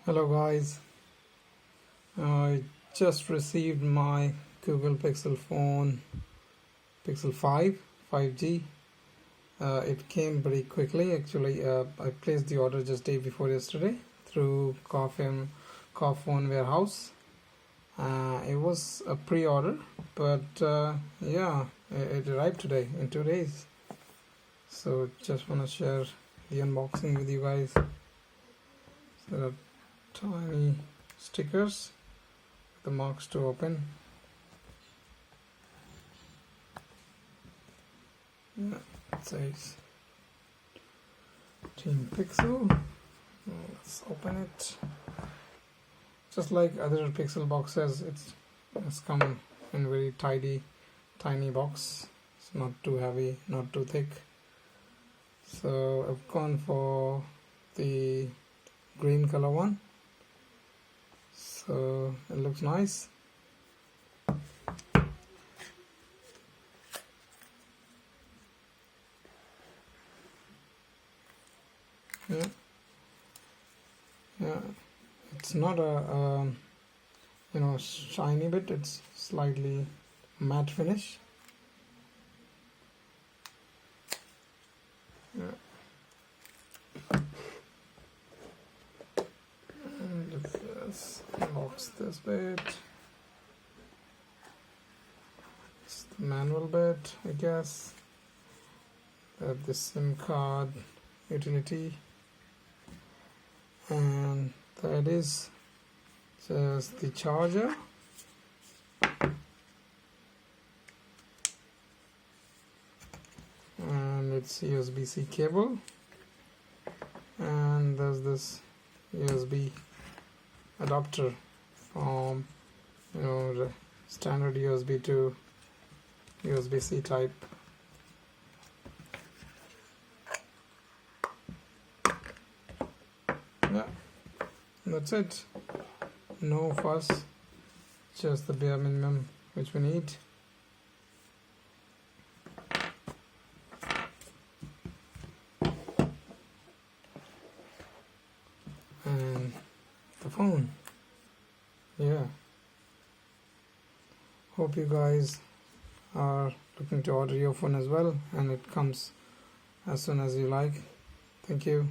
Hello guys, I just received my Google Pixel phone Pixel 5 5G. It came pretty quickly actually. I placed the order just day before yesterday through Kaufman Warehouse. It was a pre-order, but yeah, it arrived today in 2 days. So just want to share the unboxing with you guys. There are tiny stickers, the marks to open. Yeah, it says Team Pixel. Let's open it. Just like other Pixel boxes, it's come in very tiny box. It's not too heavy, not too thick. So I've gone for the green color one. So it looks nice. Yeah, it's not a shiny bit. It's slightly matte finish. Yeah. And let's unbox this bit. It's the manual bit, I guess. The SIM card utility, and that is just the charger. And it's USB-C cable, and there's this USB adapter from the standard USB to USB-C type. Yeah, that's it. No fuss, just the bare minimum which we need. And the phone. Yeah, hope you guys are looking to order your phone as well, and it comes as soon as you like. Thank you.